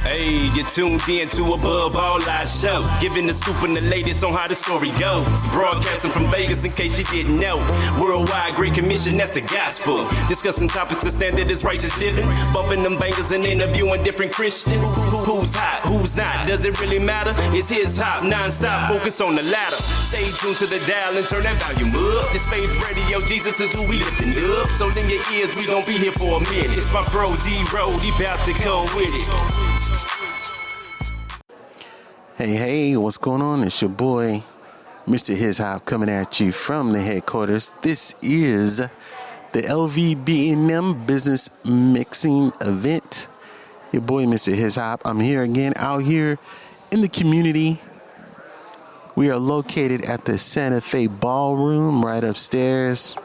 Hey, you're tuned in to Above All Our Show, giving the scoop and the latest on how the story goes. Broadcasting from Vegas in case you didn't know. Worldwide Great Commission, that's the gospel. Discussing topics of standard is righteous living. Bumping them bangers and interviewing different Christians. Who's hot, who's not, does it really matter? It's his hop, non-stop, focus on the ladder. Stay tuned to the dial and turn that volume up. This Faith Radio, Jesus is who we lifting up. So in your ears, we gon' be here for a minute. It's my bro D-Road, he bout to come with it. Hey, what's going on? It's your boy, Mr. His Hop, coming at you from the headquarters. This is the LVB&M Business Mixing Event. Your boy, Mr. His Hop. I'm here again, out here in the community. We are located at the Santa Fe Ballroom right upstairs.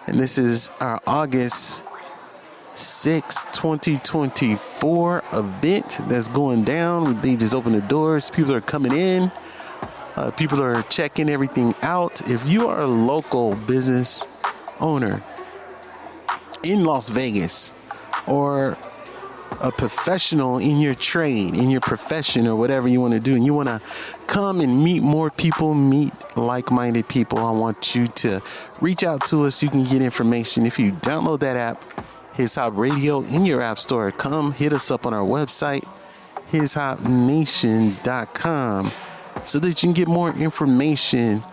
And this is our August 6, 2024 event that's going down. They just opened the doors. People are coming in. People are checking everything out. If you are a local business owner in Las Vegas or a professional in your trade, in your profession or whatever you want to do, and you want to come and meet more people, meet like-minded people, I want you to reach out to us. You can get information if you download that app, His Hop Radio, in your app store. Come hit us up on our website, hishopnation.com, so that you can get more information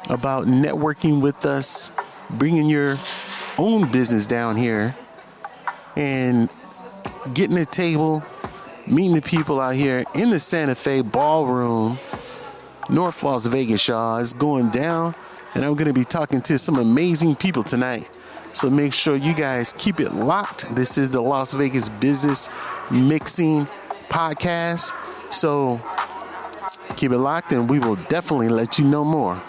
about networking with us, bringing your own business down here, and getting a table, meeting the people out here in the Santa Fe Ballroom, North Las Vegas, y'all. It's going down, and I'm going to be talking to some amazing people tonight. So make sure you guys keep it locked. This is the Las Vegas Business Mixing Podcast. So keep it locked and we will definitely let you know more.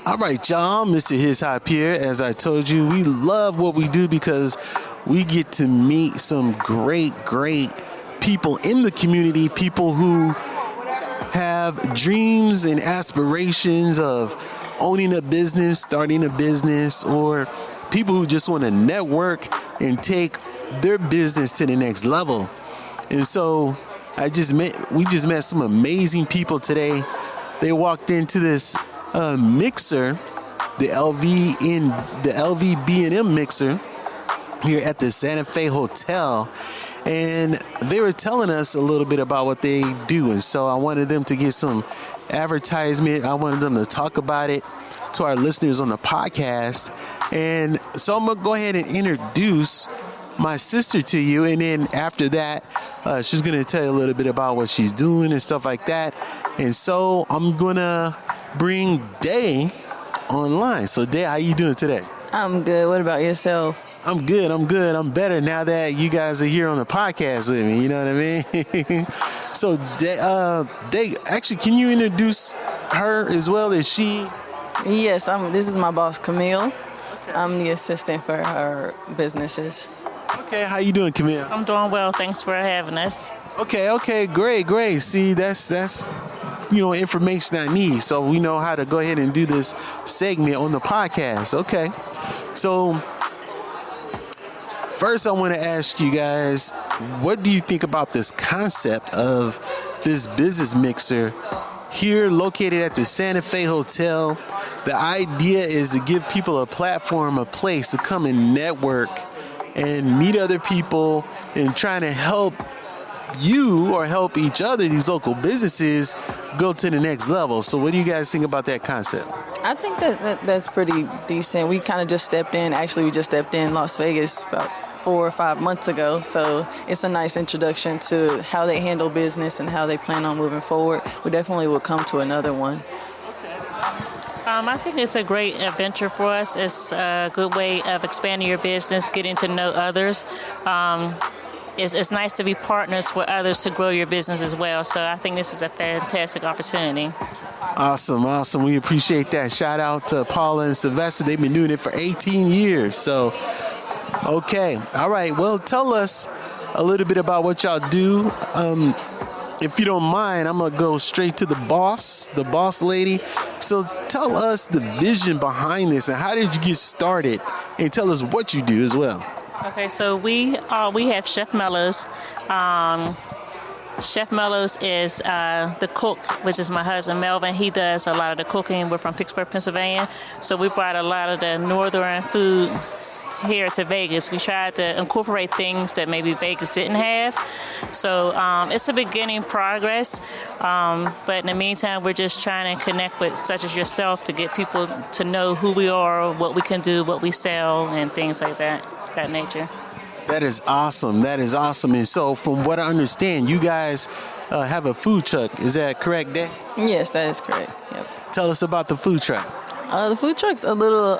All right, y'all. Mr. His Hop here. As I told you, we love what we do because we get to meet some great people in the community, people who have dreams and aspirations of owning a business, starting a business, or people who just want to network and take their business to the next level. And so we just met some amazing people today. They walked into this mixer, the LVB&M mixer here at the Santa Fe Hotel. And they were telling us a little bit about what they do. And so I wanted them to get some advertisement. I wanted them to talk about it to our listeners on the podcast. And so I'm going to go ahead and introduce my sister to you. And then after that, she's going to tell you a little bit about what she's doing and stuff like that. And so I'm going to bring Day online. So Day, how you doing today? I'm good. What about yourself? I'm good. I'm better now that you guys are here on the podcast with me. You know what I mean? So, Day, actually, can you introduce her as well? Is she? Yes, this is my boss, Camille. I'm the assistant for her businesses. Okay, how you doing, Camille? I'm doing well. Thanks for having us. Okay, great. See, that's information I need, so we know how to go ahead and do this segment on the podcast. Okay, so. First, I want to ask you guys, what do you think about this concept of this business mixer here located at the Santa Fe Hotel? The idea is to give people a platform, a place to come and network and meet other people and trying to help you or help each other, these local businesses, go to the next level. So what do you guys think about that concept? I think that's pretty decent. We kind of just stepped in. Actually, we just stepped in Las Vegas about 4 or 5 months ago. So it's a nice introduction to how they handle business and how they plan on moving forward. We definitely will come to another one. I think it's a great adventure for us. It's a good way of expanding your business, getting to know others. It's nice to be partners with others to grow your business as well. So I think this is a fantastic opportunity. Awesome. We appreciate that. Shout out to Paula and Sylvester. They've been doing it for 18 years. So, okay. All right. Well, tell us a little bit about what y'all do. If you don't mind, I'm going to go straight to the boss lady. So tell us the vision behind this and how did you get started, and tell us what you do as well. Okay, so we have Chef Mellows. Chef Mellows is the cook, which is my husband Melvin. He does a lot of the cooking. We're from Pittsburgh, Pennsylvania, so we brought a lot of the northern food here to Vegas. We tried to incorporate things that maybe Vegas didn't have. So it's a beginning progress, but in the meantime, we're just trying to connect with such as yourself to get people to know who we are, what we can do, what we sell, and things like that nature. That is awesome. That is awesome. And so, from what I understand, you guys have a food truck. Is that correct, Dave? Yes, that is correct. Yep. Tell us about the food truck. The food truck's a little.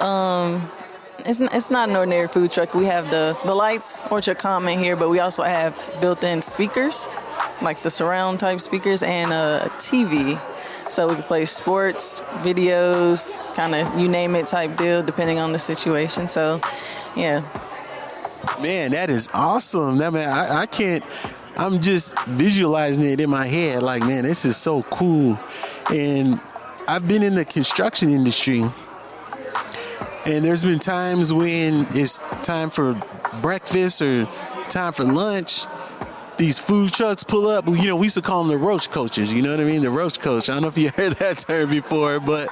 It's not an ordinary food truck. We have the lights, Orchard Common here, but we also have built-in speakers, like the surround type speakers, and a TV. So we can play sports, videos, kind of you name it type deal, depending on the situation. So, yeah. Man, that is awesome. That man, I can't. I'm just visualizing it in my head. Like, man, this is so cool. And I've been in the construction industry. And there's been times when it's time for breakfast or time for lunch, these food trucks pull up. You know, we used to call them the roach coaches. You know what I mean? The roach coach. I don't know if you heard that term before, but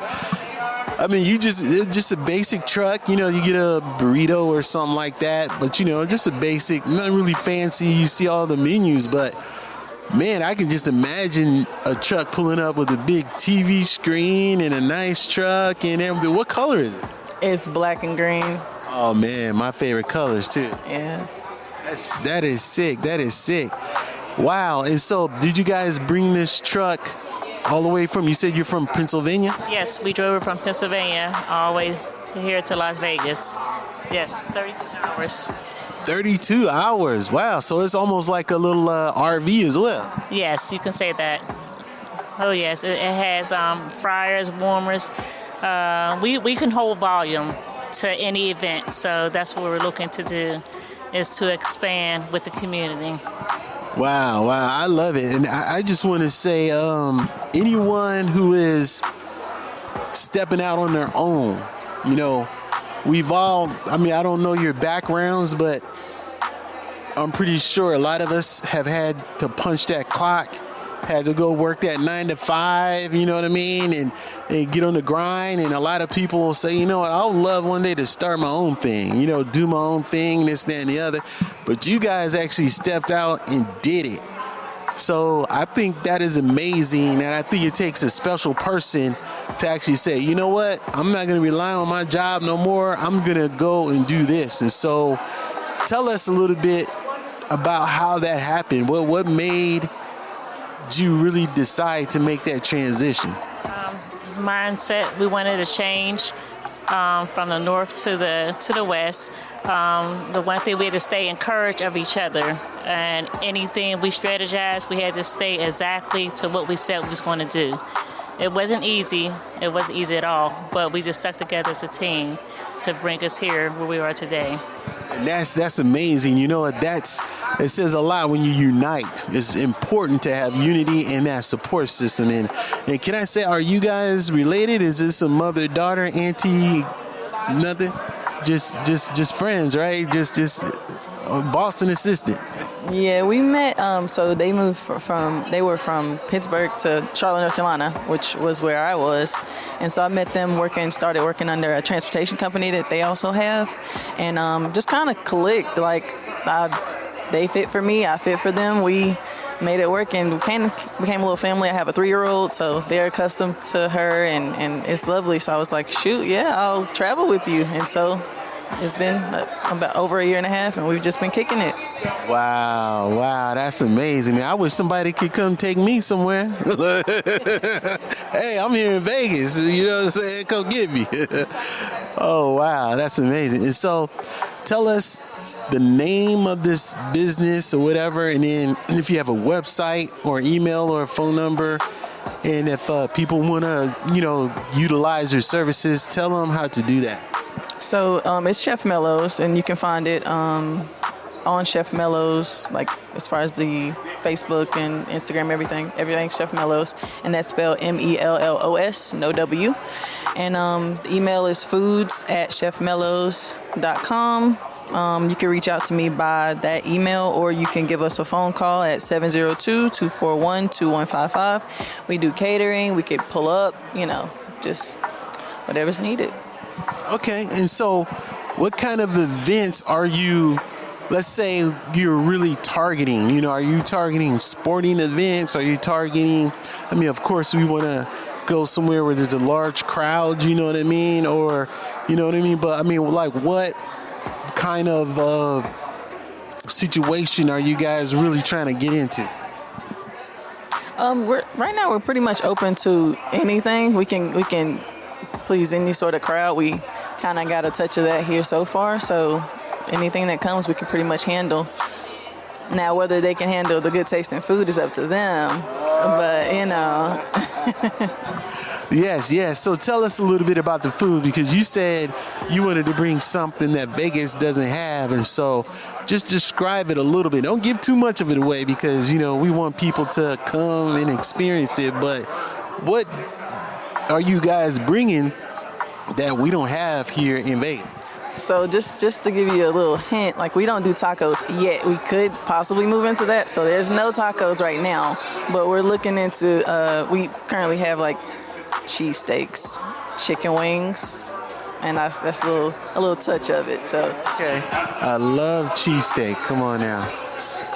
I mean, it's just a basic truck. You know, you get a burrito or something like that, but you know, just a basic, not really fancy. You see all the menus, but man, I can just imagine a truck pulling up with a big TV screen and a nice truck and everything. What color is it? It's black and green. Oh man, my favorite colors too. Yeah. That is sick. That is sick. Wow. And so, did you guys bring this truck all the way from? You said you're from Pennsylvania? Yes, we drove from Pennsylvania all the way here to Las Vegas. Yes, 32 hours. 32 hours. Wow. So it's almost like a little RV as well. Yes, you can say that. Oh yes, it has fryers, warmers. We can hold volume to any event, so that's what we're looking to do, is to expand with the community. Wow, I love it. And I just want to say, anyone who is stepping out on their own, you know, we've all, I mean, I don't know your backgrounds, but I'm pretty sure a lot of us have had to punch that clock, had to go work that 9 to 5, you know what I mean, and get on the grind. And a lot of people will say, you know what, I would love one day to start my own thing, you know, do my own thing, this, that, and the other. But you guys actually stepped out and did it. So I think that is amazing, and I think it takes a special person to actually say, you know what, I'm not going to rely on my job no more. I'm going to go and do this. And so tell us a little bit about how that happened. What made you really decide to make that transition? Mindset. We wanted to change from the north to the west. The one thing, we had to stay encouraged of each other, and anything we strategized, we had to stay exactly to what we said we was going to do. It wasn't easy. It wasn't easy at all, but we just stuck together as a team to bring us here where we are today. And that's amazing. You know, it says a lot when you unite. It's important to have unity in that support system. And can I say, are you guys related? Is this a mother, daughter, auntie, nothing? Just friends, right? Just a boss and assistant. Yeah, we met. So they moved they were from Pittsburgh to Charlotte, North Carolina, which was where I was. And so I met them started working under a transportation company that they also have, and just kind of clicked. Like they fit for me, I fit for them. We made it work and became a little family. I have a 3-year-old, so they're accustomed to her, and it's lovely. So I was like, shoot, yeah, I'll travel with you. And so it's been about over 1.5 years, and we've just been kicking it. Wow, that's amazing, man. I wish somebody could come take me somewhere. Hey, I'm here in Vegas, you know what I'm saying? Come get me. Oh, wow, that's amazing. And so tell us the name of this business or whatever, and then if you have a website or email or a phone number, and if people want to, you know, utilize your services, tell them how to do that. So it's Chef Mellows, and you can find it on Chef Mellows, like as far as the Facebook and Instagram, everything's Chef Mellows, and that's spelled MELLOS, no W. And the email is foods@chefmellows.com. You can reach out to me by that email, or you can give us a phone call at 702-241-2155. We do catering. We could pull up, just whatever's needed. Okay, and so what kind of events are you, let's say you're really targeting? Are you targeting sporting events? Are you targeting, of course we want to go somewhere where there's a large crowd, you know what I mean? Or, but like what kind of situation are you guys really trying to get into? Right now we're pretty much open to anything. We can please any sort of crowd. We kind of got a touch of that here so far. So anything that comes, we can pretty much handle. Now, whether they can handle the good tasting food is up to them. But Yes. So tell us a little bit about the food, because you said you wanted to bring something that Vegas doesn't have. And so just describe it a little bit. Don't give too much of it away, because, we want people to come and experience it. But what are you guys bringing that we don't have here in Vegas? So just to give you a little hint, like we don't do tacos yet. We could possibly move into that. So there's no tacos right now, but we're looking into, we currently have like cheesesteaks, chicken wings, and that's a little touch of it. So okay, I love cheesesteak. Come on now,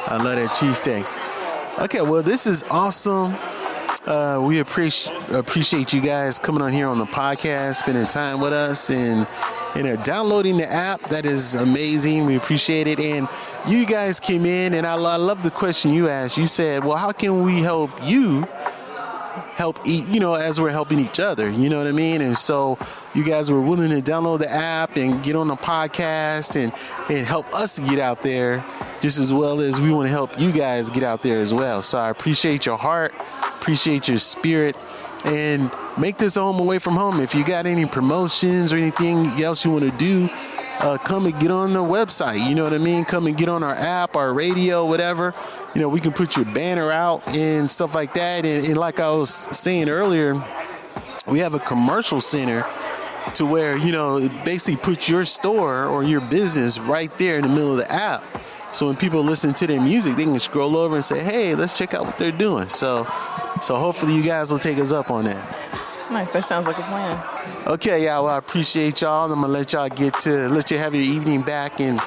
I love that cheesesteak. Okay, well this is awesome. We appreciate you guys coming on here on the podcast, spending time with us, and downloading the app. That is amazing. We appreciate it. And you guys came in, and I love the question you asked. You said, well, how can we help you help eat, as we're helping each other, you know what I mean? And so you guys were willing to download the app and get on the podcast and help us get out there, just as well as we want to help you guys get out there as well. So I appreciate your heart, appreciate your spirit, and make this a home away from home. If you got any promotions or anything else you want to do, come and get on the website, you know what I mean? Come and get on our app, our radio, whatever. We can put your banner out and stuff like that. And like I was saying earlier, we have a commercial center to where, it basically puts your store or your business right there in the middle of the app. So when people listen to their music, they can scroll over and say, hey, let's check out what they're doing. So hopefully you guys will take us up on that. Nice. That sounds like a plan. Okay, yeah, well, I appreciate y'all. I'm going to let y'all let you have your evening back and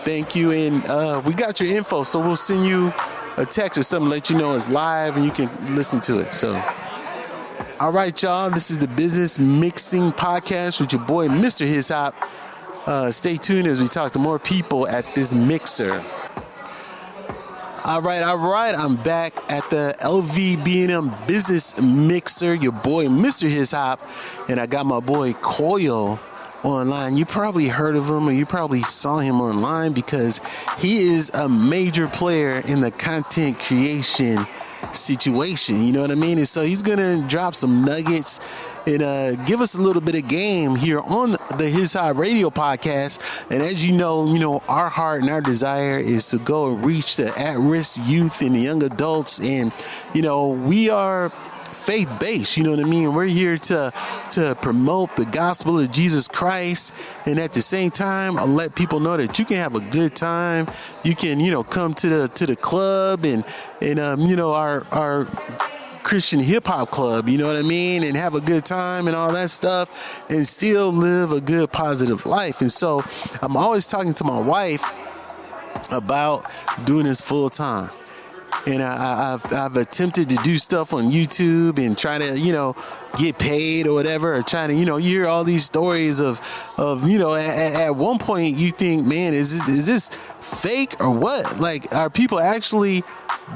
thank you. And we got your info, so we'll send you a text or something, let you know it's live and you can listen to it. So, all right, y'all, this is the Business Mixing Podcast with your boy, Mr. His Hop. Stay tuned as we talk to more people at this mixer. All right. I'm back at the LVB&M Business Mixer, your boy, Mr. His Hop, and I got my boy, Coil, online. You probably heard of him, or you probably saw him online, because he is a major player in the content creation situation, you know what I mean? And so he's gonna drop some nuggets and give us a little bit of game here on the His Hop Radio podcast. And as you know, our heart and our desire is to go and reach the at-risk youth and the young adults. And we are faith-based, you know what I mean? We're here to promote the gospel of Jesus Christ, and at the same time, I'll let people know that you can have a good time. You can, come to the club and our Christian hip hop club, you know what I mean, and have a good time and all that stuff, and still live a good, positive life. And so I'm always talking to my wife about doing this full time. And I've attempted to do stuff on YouTube and try to, get paid or whatever, or trying to, you hear all these stories of at one point you think, man, is this fake or what? Like, are people actually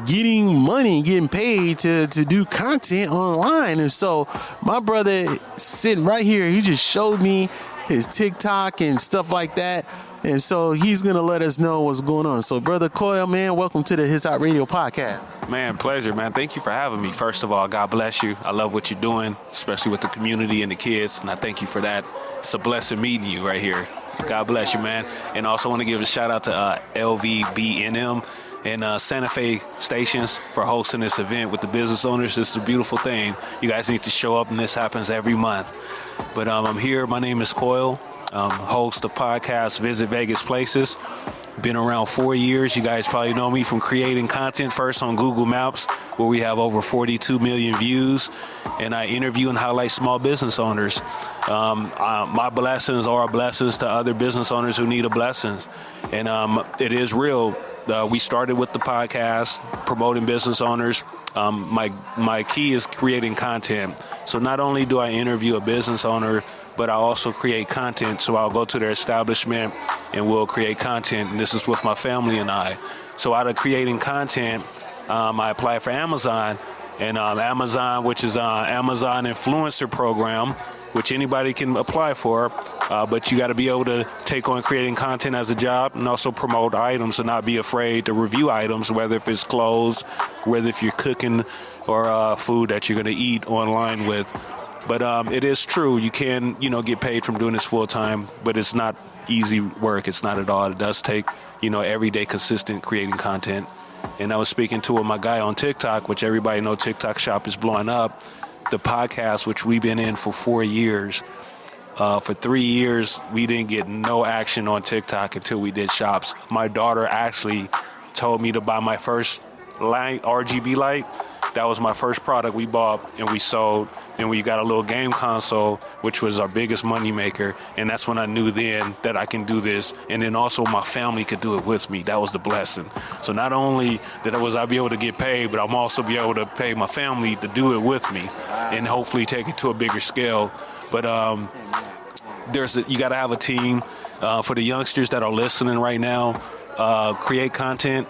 getting money, getting paid to do content online? And so my brother sitting right here, he just showed me his TikTok and stuff like that. And so he's going to let us know what's going on. So, Brother Coil, man, welcome to the His Hop Radio podcast. Man, pleasure, man. Thank you for having me. First of all, God bless you. I love what you're doing, especially with the community and the kids, and I thank you for that. It's a blessing meeting you right here. God bless you, man. And also want to give a shout-out to LVB&M and Santa Fe Stations for hosting this event with the business owners. This is a beautiful thing. You guys need to show up, and this happens every month. But I'm here. My name is Coil. host the podcast Visit Vegas Places. Been around 4 years. You guys probably know me from creating content first on Google Maps, where we have over 42 million views, and I interview and highlight small business owners. My blessings are blessings to other business owners who need a blessing, and it is real. We started with the podcast, promoting business owners. My key is creating content. So not only do I interview a business owner, but I also create content. So I'll go to their establishment and we'll create content. And this is with my family and I. So out of creating content, I applied for Amazon. And Amazon, which is an Amazon influencer program, which anybody can apply for. But you got to be able to take on creating content as a job and also promote items and not be afraid to review items, whether if it's clothes, whether if you're cooking or food that you're going to eat online with. But it is true. You can, get paid from doing this full time, but it's not easy work. It's not at all. It does take, everyday consistent creating content. And I was speaking to my guy on TikTok, which everybody know TikTok shop is blowing up. The podcast, which we've been in for 4 years. For 3 years, we didn't get no action on TikTok until we did shops. My daughter actually told me to buy my first light, RGB light. That was my first product we bought and we sold. And we got a little game console, which was our biggest money maker. And that's when I knew then that I can do this. And then also my family could do it with me. That was the blessing. So not only I be able to get paid, but I'm also be able to pay my family to do it with me and hopefully take it to a bigger scale. But you got to have a team. For the youngsters that are listening right now, create content,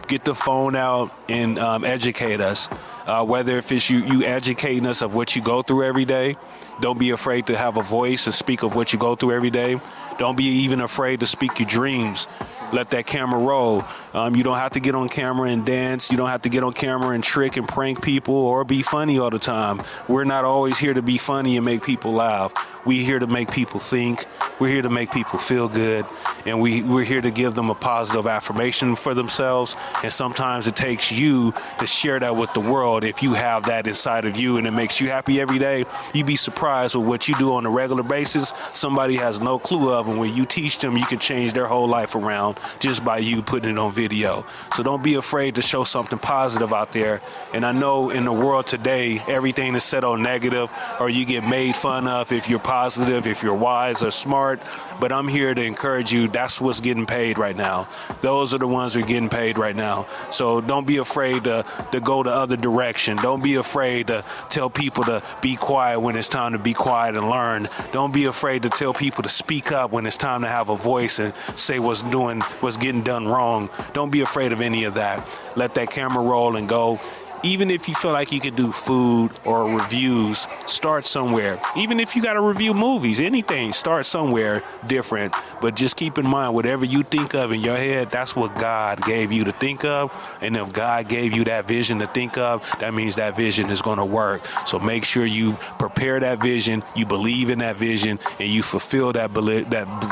get the phone out and educate us. Whether if it's you educating us of what you go through every day. Don't be afraid to have a voice and speak of what you go through every day. Don't be even afraid to speak your dreams. Let that camera roll. You don't have to get on camera and dance. You don't have to get on camera and trick and prank people or be funny all the time. We're not always here to be funny and make people laugh. We're here to make people think. We're here to make people feel good. And we're here to give them a positive affirmation for themselves. And sometimes it takes you to share that with the world. If you have that inside of you and it makes you happy every day, you'd be surprised with what you do on a regular basis. Somebody has no clue of, and when you teach them, you can change their whole life around just by you putting it on video. So don't be afraid to show something positive out there. And I know in the world today, everything is set on negative, or you get made fun of if you're positive, if you're wise or smart. But I'm here to encourage you. That's what's getting paid right now. Those are the ones who are getting paid right now. So don't be afraid to go the other direction. Don't be afraid to tell people to be quiet when it's time to be quiet and learn. Don't be afraid to tell people to speak up when it's time to have a voice and say what's getting done wrong. Don't be afraid of any of that. Let that camera roll and go. Even if you feel like you could do food or reviews, start somewhere. Even if you got to review movies, anything, start somewhere different. But just keep in mind, whatever you think of in your head, that's what God gave you to think of. And if God gave you that vision to think of, that means that vision is going to work. So make sure you prepare that vision, you believe in that vision, and you fulfill that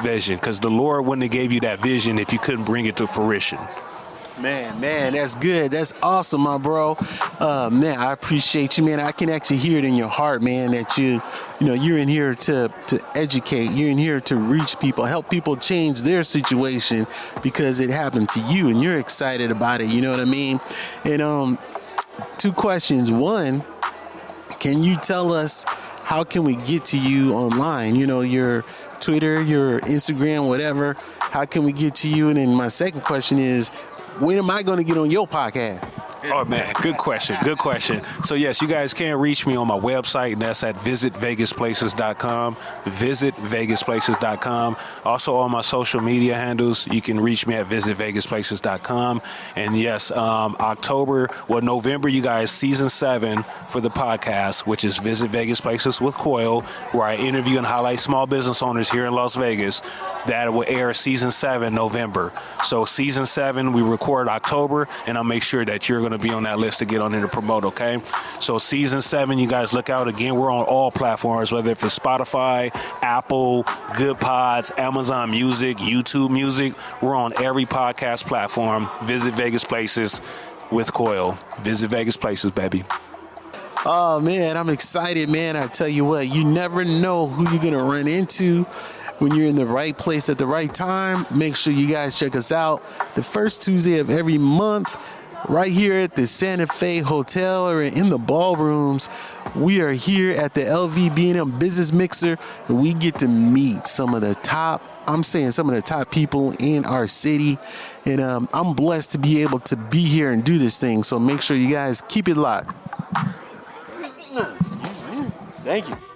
vision. Because the Lord wouldn't have gave you that vision if you couldn't bring it to fruition. Man, that's good. That's awesome, my bro. Man, I appreciate you, man. I can actually hear it in your heart, man, that you're in here to educate. You're in here to reach people, help people change their situation because it happened to you and you're excited about it. You know what I mean? And 2 questions. One, can you tell us how can we get to you online? Your Twitter, your Instagram, whatever. How can we get to you? And then my second question is, when am I going to get on your podcast? Oh, man, good question. So, yes, you guys can reach me on my website, and that's at visitvegasplaces.com, visitvegasplaces.com. Also, on my social media handles, you can reach me at visitvegasplaces.com. And, yes, November, you guys, season 7 for the podcast, which is Visit Vegas Places with Coyle, where I interview and highlight small business owners here in Las Vegas. That will air season 7, November. So, season 7, we record October, and I'll make sure that you're going to be on that list to get on there to promote, okay? So season 7, you guys look out. Again, we're on all platforms, whether if it's Spotify, Apple, Good Pods, Amazon Music, YouTube Music. We're on every podcast platform. Visit Vegas Places with Coyle. Visit Vegas Places, baby. Oh, man, I'm excited, man. I tell you what, you never know who you're going to run into when you're in the right place at the right time. Make sure you guys check us out the first Tuesday of every month right here at the Santa Fe Hotel or in the ballrooms. We are here at the LVB&M Business Mixer, and we get to meet some of the top people in our city. And I'm blessed to be able to be here and do this thing. So make sure you guys keep it locked. Thank you.